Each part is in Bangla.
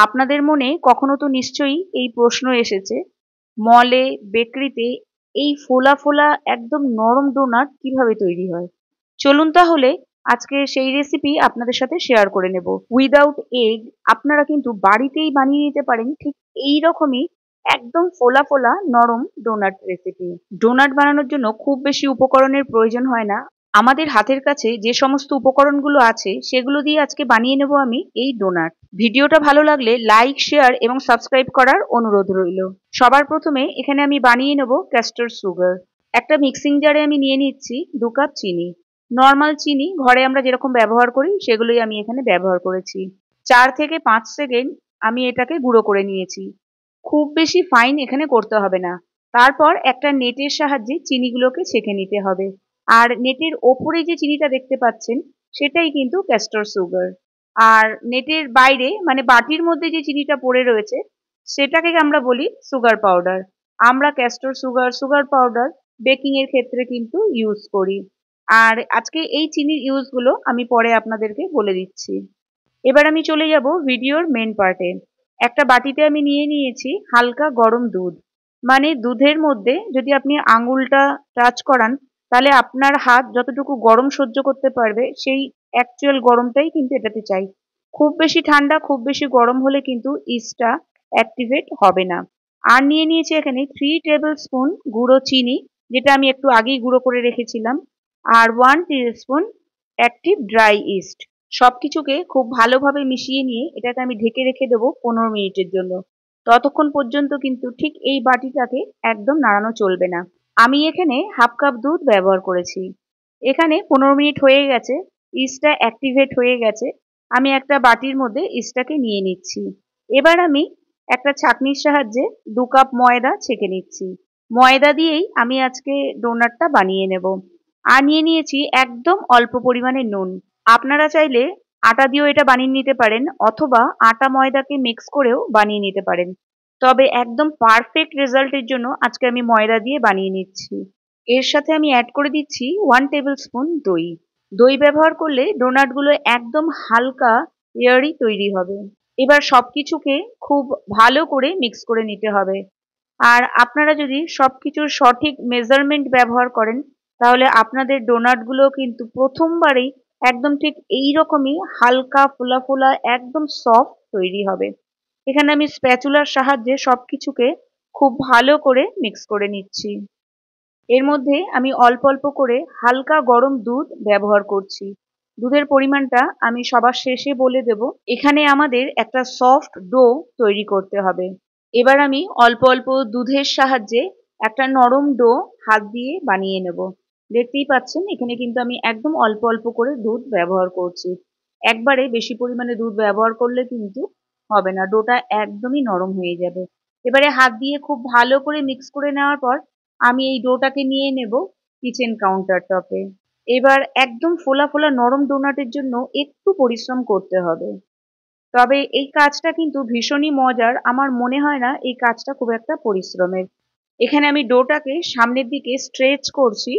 আপনাদের মনে কখনো তো নিশ্চয়ই এই প্রশ্ন এসেছে, মলে, বেকারিতে এই ফোলা ফোলা একদম নরম ডোনাট কিভাবে তৈরি হয়? চলুন তাহলে আজকে সেই রেসিপি আপনাদের সাথে শেয়ার করে নেব। উইদাউট এগ আপনারা কিন্তু বাড়িতেই বানিয়ে নিতে পারেন ঠিক এই রকমই একদম ফোলা ফোলা নরম ডোনাট রেসিপি। ডোনাট বানানোর জন্য খুব বেশি উপকরণের প্রয়োজন হয় না। আমাদের হাতের কাছে যে সমস্ত উপকরণগুলো আছে সেগুলো দিয়ে আজকে বানিয়ে নেব আমি এই ডোনাট। ভিডিওটা ভালো লাগলে লাইক, শেয়ার এবং সাবস্ক্রাইব করার অনুরোধ রইল। সবার প্রথমে এখানে আমি বানিয়ে নেব ক্যাস্টর সুগার। একটা মিক্সিং জারে আমি নিয়ে নিচ্ছি 2 কাপ চিনি। নর্মাল চিনি ঘরে আমরা যেরকম ব্যবহার করি সেগুলোই আমি এখানে ব্যবহার করেছি। 4 থেকে 5 সেকেন্ড আমি এটাকে গুঁড়ো করে নিয়েছি। খুব বেশি ফাইন এখানে করতে হবে না। তারপর একটা নেটের সাহায্যে চিনিগুলোকে ছেঁকে নিতে হবে। আর নেটের ওপরে যে চিনিটা দেখতে পাচ্ছেন সেটাই কিন্তু ক্যাস্টর সুগার। আর নেটের বাইরে মানে বাটির মধ্যে যে চিনিটা পড়ে রয়েছে সেটাকে আমরা বলি সুগার পাউডার। আমরা castor sugar, sugar powder baking এর ক্ষেত্রে কিন্তু ইউজ করি। আর আজকে এই চিনির ইউজগুলো আমি পরে আপনাদেরকে বলে দিচ্ছি। এবার আমি চলে যাব ভিডিওর মেন পার্টে। একটা বাটিতে আমি নিয়ে নিয়েছি হালকা গরম দুধ। মানে দুধের মধ্যে যদি আপনি আঙুলটা টাচ করান তাহলে আপনার হাত যতটুকু গরম সহ্য করতে পারবে সেই অ্যাকচুয়াল গরমটাই কিন্তু এটাতে চাই। খুব বেশি ঠান্ডা, খুব বেশি গরম হলে কিন্তু ইস্টটা অ্যাক্টিভেট হবে না। আর নিয়ে নিয়েছি এখানে 3 টেবিল স্পুন গুঁড়ো চিনি, যেটা আমি একটু আগেই গুঁড়ো করে রেখেছিলাম। আর 1 টিস্পুন অ্যাক্টিভ ড্রাই ইস্ট। সবকিছুকে খুব ভালোভাবে মিশিয়ে নিয়ে এটাকে আমি ঢেকে রেখে দেবো 15 মিনিটের জন্য। ততক্ষণ পর্যন্ত কিন্তু ঠিক এই বাটিটাকে একদম নাড়ানো চলবে না। আমি এখানে হাফ কাপ দুধ ব্যবহার করেছি। এখানে 15 মিনিট হয়ে গেছে, ইস্টটা অ্যাক্টিভেট হয়ে গেছে। আমি একটা বাটির মধ্যে ইস্টটাকে নিয়ে নিচ্ছি। এবার আমি একটা ছাঁকনির সাহায্যে 2 কাপ ময়দা ছেঁকে নিচ্ছি। ময়দা দিয়েই আমি আজকে ডোনাটটা বানিয়ে নেব। আর নিয়ে নিয়েছি একদম অল্প পরিমাণে নুন। আপনারা চাইলে আটা দিয়েও এটা বানিয়ে নিতে পারেন অথবা আটা ময়দাকে মিক্স করেও বানিয়ে নিতে পারেন। তবে একদম পারফেক্ট রেজাল্টের জন্য আজকে আমি ময়দা দিয়ে বানিয়ে নিচ্ছি। এর সাথে আমি অ্যাড করে দিচ্ছি 1 টেবিল স্পুন দই। দই ব্যবহার করলে ডোনাটগুলো একদম হালকা এয়ারি তৈরি হবে। এবার সবকিছুকে খুব ভালো করে মিক্স করে নিতে হবে। আর আপনারা যদি সবকিছুর সঠিক মেজারমেন্ট ব্যবহার করেন তাহলে আপনাদের ডোনাটগুলো কিন্তু প্রথমবারেই একদম ঠিক এই রকমই হালকা ফোলা ফোলা একদম সফট তৈরি হবে। এখানে আমি স্প্যাচুলার সাহায্যে সবকিছুকে খুব ভালো করে মিক্স করে নিচ্ছি। এর মধ্যে আমি অল্প অল্প করে হালকা গরম দুধ ব্যবহার করছি। দুধের পরিমাণটা আমি সবার শেষে বলে দেব। এখানে আমাদের একটা সফট ডো তৈরি করতে হবে। এবার আমি অল্প অল্প দুধের সাহায্যে একটা নরম ডো হাত দিয়ে বানিয়ে নেব। দেখতেই পাচ্ছেন এখানে কিন্তু আমি একদম অল্প অল্প করে দুধ ব্যবহার করছি। একবারে বেশি পরিমাণে দুধ ব্যবহার করলে কিন্তু হবে না, ডোটা একদমই নরম হয়ে যাবে। এবারে হাত দিয়ে খুব ভালো করে মিক্স করে নেওয়ার পর আমি এই ডোটাকে নিয়ে নেব কিচেন কাউন্টার টপে। এবার একদম ফোলা ফোলা নরম ডোনাটের জন্য একটু পরিশ্রম করতে হবে। তবে এই কাজটা কিন্তু ভীষণই মজার। আমার মনে হয় না এই কাজটা খুব একটা পরিশ্রমের। এখানে আমি ডোটাকে সামনের দিকে স্ট্রেচ করছি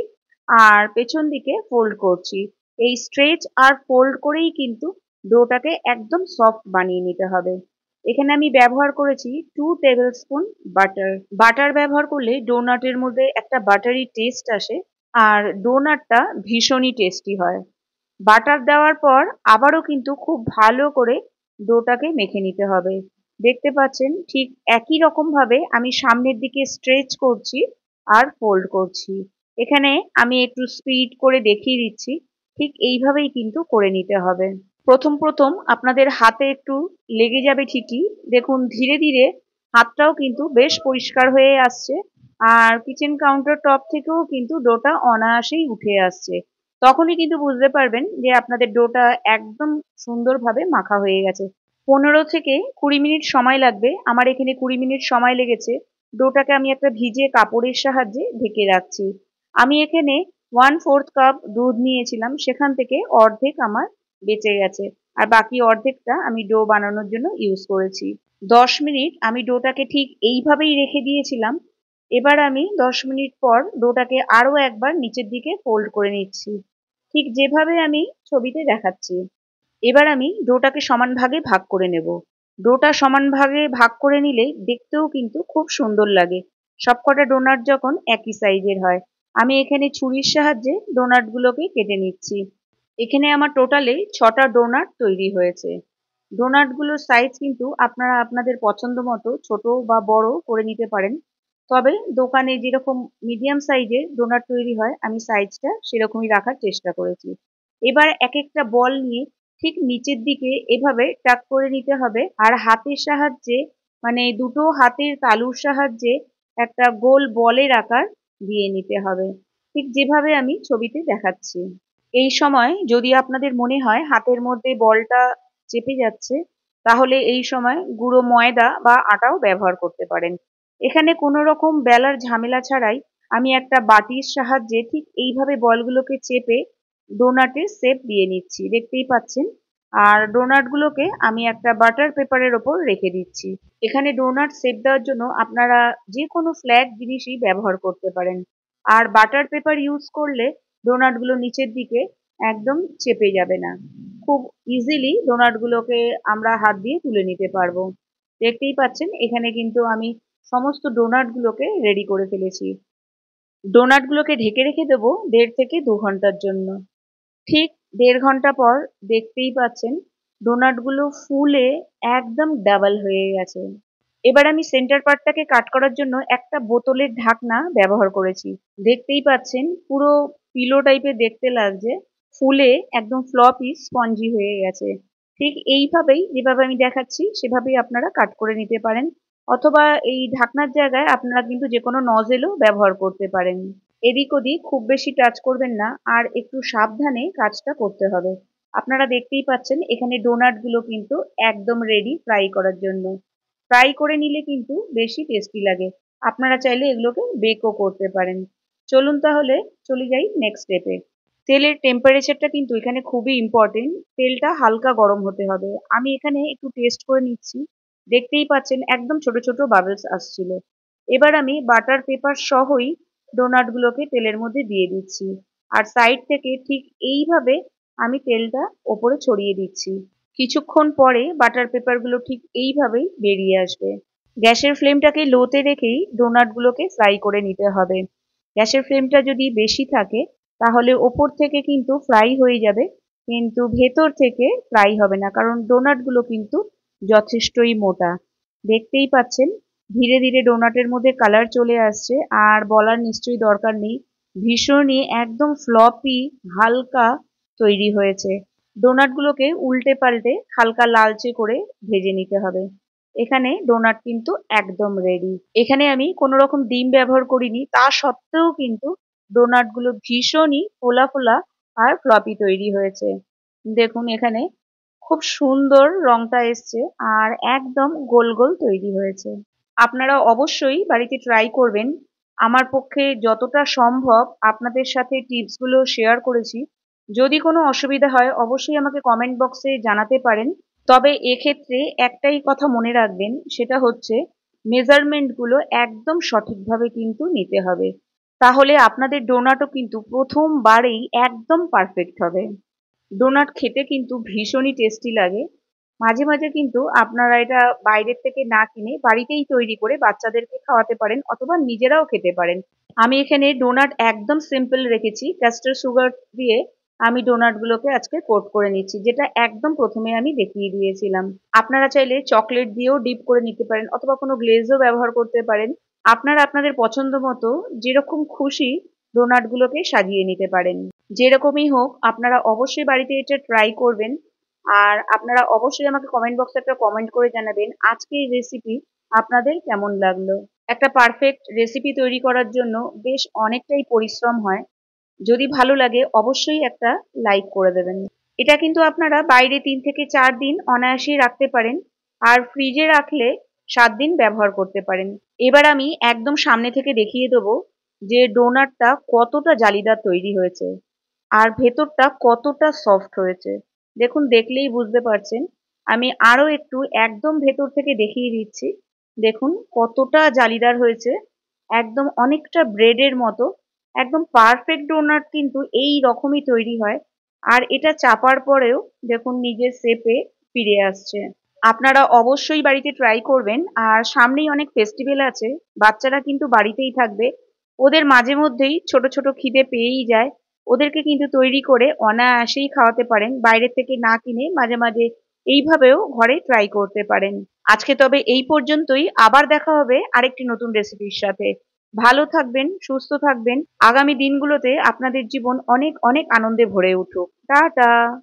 আর পেছন দিকে ফোল্ড করছি। এই স্ট্রেচ আর ফোল্ড করেই কিন্তু ডোটাকে একদম সফট বানিয়ে নিতে হবে। এখানে আমি ব্যবহার করেছি 2 টেবিল স্পুন বাটার। বাটার ব্যবহার করলে ডোনাটের মধ্যে একটা বাটারি টেস্ট আসে আর ডোনাটটা ভীষণই টেস্টি হয়। বাটার দেওয়ার পর আবারও কিন্তু খুব ভালো করে ডোটাকে মেখে নিতে হবে। দেখতে পাচ্ছেন ঠিক একই রকম ভাবে আমি সামনের দিকে স্ট্রেচ করছি আর ফোল্ড করছি। এখানে আমি একটু স্পিড করে দেখিয়ে দিচ্ছি, ঠিক এইভাবেই কিন্তু করে নিতে হবে। প্রথম প্রথম আপনাদের হাতে একটু লেগে যাবে ঠিকই, দেখুন ধীরে ধীরে হাতটাও কিন্তু বেশ পরিষ্কার হয়ে আসছে আর কিচেন কাউন্টার টপ থেকেও কিন্তু ডোটা অনায়াসেই উঠে আসছে। তখনই কিন্তু বুঝতে পারবেন যে আপনাদের ডোটা একদম সুন্দরভাবে মাখা হয়ে গেছে। 15 থেকে 20 মিনিট সময় লাগবে। আমার এখানে 20 মিনিট সময় লেগেছে। ডোটাকে আমি একটা ভিজে কাপড়ের সাহায্যে ঢেকে রাখছি। আমি এখানে 1/4 কাপ দুধ নিয়েছিলাম, সেখান থেকে অর্ধেক আমার বেঁচে গেছে আর বাকি অর্ধেকটা আমি ডো বানানোর জন্য ইউজ করেছি। 10 মিনিট আমি ডোটাকে ঠিক এইভাবেই রেখে দিয়েছিলাম। এবার আমি 10 মিনিট পর ডোটাকে আরো একবার নিচের দিকে ফোল্ড করে নিচ্ছি, ঠিক যেভাবে আমি ছবিতে দেখাচ্ছি। এবার আমি ডোটাকে সমান ভাগে ভাগ করে নেব। ডোটা সমান ভাগে ভাগ করে নিলে দেখতেও কিন্তু খুব সুন্দর লাগে। সবকটা ডোনাট যখন একই সাইজের হয়। আমি এখানে ছুরির সাহায্যে ডোনাটগুলোকে কেটে নিচ্ছি। এখানে আমার টোটালে 6টা ডোনাট তৈরি হয়েছে। ডোনাটগুলোর সাইজ কিন্তু আপনারা আপনাদের পছন্দ মতো ছোট বা বড় করে নিতে পারেন। তবে দোকানে যেরকম মিডিয়াম সাইজের ডোনাট তৈরি হয়, আমি সাইজটা সেরকমই রাখার চেষ্টা করেছি। এবার এক একটা বল নিয়ে ঠিক নিচের দিকে এভাবে টাক করে নিতে হবে, আর হাতের সাহায্যে মানে দুটো হাতের তালুর সাহায্যে একটা গোল বলের আকার দিয়ে নিতে হবে, ঠিক যেভাবে আমি ছবিতে দেখাচ্ছি। এই সময় যদি আপনাদের মনে হয় হাতের মধ্যে বলটা চেপে যাচ্ছে, তাহলে এই সময় গুঁড়ো ময়দা বা আটাও ব্যবহার করতে পারেন। এখানে কোনো রকম বেলার ঝামেলা ছাড়াই আমি একটা বাটির সাহায্যে ঠিক এইভাবে বলগুলোকে চেপে ডোনাটের শেপ দিয়ে নিচ্ছি, দেখতেই পাচ্ছেন। আর ডোনাটগুলোকে আমি একটা বাটার পেপারের ওপর রেখে দিচ্ছি। এখানে ডোনাট শেপ দেওয়ার জন্য আপনারা যে কোনো ফ্ল্যাট জিনিসই ব্যবহার করতে পারেন। আর বাটার পেপার ইউজ করলে ডোনাটগুলো নিচের দিকে একদম চেপে যাবে না। খুব ইজিলি ডোনাটগুলোকে আমরা হাত দিয়ে তুলে নিতে পারবো। দেখতেই পাচ্ছেন এখানে কিন্তু আমি সমস্ত ডোনাটগুলোকে রেডি করে ফেলেছি। ডোনাটগুলোকে ঢেকে রেখে দেবো 1.5 থেকে 2 ঘন্টার জন্য। ঠিক 1.5 ঘন্টা পর দেখতেই পাচ্ছেন ডোনাটগুলো ফুলে একদম ডাবল হয়ে গেছে। এবার আমি সেন্টার পার্টটাকে কাট করার জন্য একটা বোতলের ঢাকনা ব্যবহার করেছি। দেখতেই পাচ্ছেন পুরো পিলো টাইপের দেখতে লাগছে, ফুলে একদম ফ্লপি স্পঞ্জি হয়ে গেছে। ঠিক এইভাবেই যেভাবে আমি দেখাচ্ছি সেভাবেই আপনারা কাট করে নিতে পারেন, অথবা এই ঢাকনার জায়গায় আপনারা কিন্তু যে কোনো নজেলও ব্যবহার করতে পারেন। এদিক ওদিক খুব বেশি টাচ করবেন না, আর একটু সাবধানে কাজটা করতে হবে। আপনারা দেখতেই পাচ্ছেন এখানে ডোনাটগুলো কিন্তু একদম রেডি ফ্রাই করার জন্য। ফ্রাই করে নিলে কিন্তু বেশি টেস্টি লাগে। আপনারা চাইলে এগুলোকে বেকও করতে পারেন। চলুন তাহলে চলে যাই নেক্সট স্টেপে। তেলের টেম্পারেচারটা কিন্তু এখানে খুবই ইম্পর্টেন্ট। তেলটা হালকা গরম হতে হবে। আমি এখানে একটু টেস্ট করে নিচ্ছি। দেখতেই পাচ্ছেন একদম ছোট ছোট বাবলস আসছিল। এবার আমি বাটার পেপার সহই ডোনাটগুলোকে তেলের মধ্যে দিয়ে দিচ্ছি। আর সাইড থেকে ঠিক এইভাবে আমি তেলটা ওপরে ছড়িয়ে দিচ্ছি। কিছুক্ষণ পরে বাটার পেপারগুলো ঠিক এইভাবেই বেরিয়ে আসবে। গ্যাসের ফ্লেমটাকে লোতে রেখেই ডোনাটগুলোকে ফ্রাই করে নিতে হবে। গ্যাসের ফ্লেমটা যদি বেশি থাকে তাহলে ওপর থেকে কিন্তু ফ্রাই হয়ে যাবে, কিন্তু ভেতর থেকে ফ্রাই হবে না, কারণ ডোনাটগুলো কিন্তু যথেষ্টই মোটা। দেখতেই পাচ্ছেন ধীরে ধীরে ডোনাটের মধ্যে কালার চলে আসছে, আর বলার নিশ্চয়ই দরকার নেই ভীষণই একদম ফ্লপি হালকা তৈরি হয়েছে। ডোনাটগুলোকে উল্টে পাল্টে হালকা লালচে করে ভেজে নিতে হবে। এখানে ডোনাট কিন্তু একদম রেডি। এখানে আমি কোনো রকম ডিম ব্যবহার করিনি, তা সত্ত্বেও কিন্তু ডোনাটগুলো ভীষণই ফোলা ফোলা আর ফ্লপি তৈরি হয়েছে। দেখুন এখানে খুব সুন্দর রংটা এসছে, আর একদম গোল গোল তৈরি হয়েছে। আপনারা অবশ্যই বাড়িতে ট্রাই করবেন। আমার পক্ষে যতটা সম্ভব আপনাদের সাথে টিপসগুলো শেয়ার করেছি। যদি কোনো অসুবিধা হয় অবশ্যই আমাকে কমেন্ট বক্সে জানাতে পারেন। তবে এক্ষেত্রে একটাই কথা মনে রাখবেন, সেটা হচ্ছে মেজারমেন্টগুলো একদম সঠিকভাবে কিন্তু নিতে হবে। তাহলে আপনাদের ডোনাটও কিন্তু প্রথমবারেই একদম পারফেক্ট হবে। ডোনাট খেতে কিন্তু ভীষণই টেস্টি লাগে। মাঝে মাঝে কিন্তু আপনারা এটা বাইরের থেকে না কিনে বাড়িতেই তৈরি করে বাচ্চাদেরকে খাওয়াতে পারেন, অথবা নিজেরাও খেতে পারেন। আমি এখানে ডোনাট একদম সিম্পল রেখেছি, ক্যাস্টার সুগার দিয়ে আমি ডোনাটগুলোকে আজকে কোট করে নিচ্ছি, যেটা একদম প্রথমে আমি দেখিয়ে দিয়েছিলাম। আপনারা চাইলে চকলেট দিয়েও ডিপ করে নিতে পারেন, অথবা কোনো গ্লেজও ব্যবহার করতে পারেন। আপনারা আপনাদের পছন্দ মতো যেরকম খুশি ডোনাটগুলোকে সাজিয়ে নিতে পারেন। যেরকমই হোক আপনারা অবশ্যই বাড়িতে এটা ট্রাই করবেন। আর আপনারা অবশ্যই আমাকে কমেন্ট বক্সে একটা কমেন্ট করে জানাবেন আজকে এই রেসিপি আপনাদের কেমন লাগলো। একটা পারফেক্ট রেসিপি তৈরি করার জন্য বেশ অনেকটাই পরিশ্রম হয়। যদি ভালো লাগে অবশ্যই একটা লাইক করে দেবেন। এটা কিন্তু আপনারা বাইরে 3 থেকে 4 দিন অনায়াসেই রাখতে পারেন, আর ফ্রিজে রাখলে 7 দিন ব্যবহার করতে পারেন। এবার আমি একদম সামনে থেকে দেখিয়ে দেবো যে ডোনাটটা কতটা জালিদার তৈরি হয়েছে, আর ভেতরটা কতটা সফট হয়েছে। দেখুন দেখলেই বুঝতে পারছেন। আমি আরো একটু একদম ভেতর থেকে দেখিয়ে দিচ্ছি। দেখুন কতটা জালিদার হয়েছে, একদম অনেকটা ব্রেডের মতো। একদম পারফেক্ট ডোনাট কিন্তু এই রকমই তৈরি হয়। আর এটা চাপার পরেও দেখুন নিজের শেপে ফিরে আসছে। আপনারা অবশ্যই বাড়িতে ট্রাই করবেন। আর সামনেই অনেক ফেস্টিভ্যাল আছে। বাচ্চারা কিন্তু বাড়িতেই থাকবে। ওদের মাঝে মধ্যেই ছোট, ছোট খিদে পেয়েই যায়। ওদেরকে কিন্তু তৈরি করে অনায়াসেই খাওয়াতে পারেন। বাইরে থেকে না কিনে মাঝে, মাঝে এইভাবেও ঘরে ট্রাই করতে পারেন। আজকে তবে এই পর্যন্তই। আবার দেখা হবে আরেকটি নতুন রেসিপির সাথে। ভালো থাকবেন, সুস্থ থাকবেন। আগামী দিনগুলোতে আপনাদের জীবন অনেক, অনেক আনন্দে ভরে উঠুক। টাটা।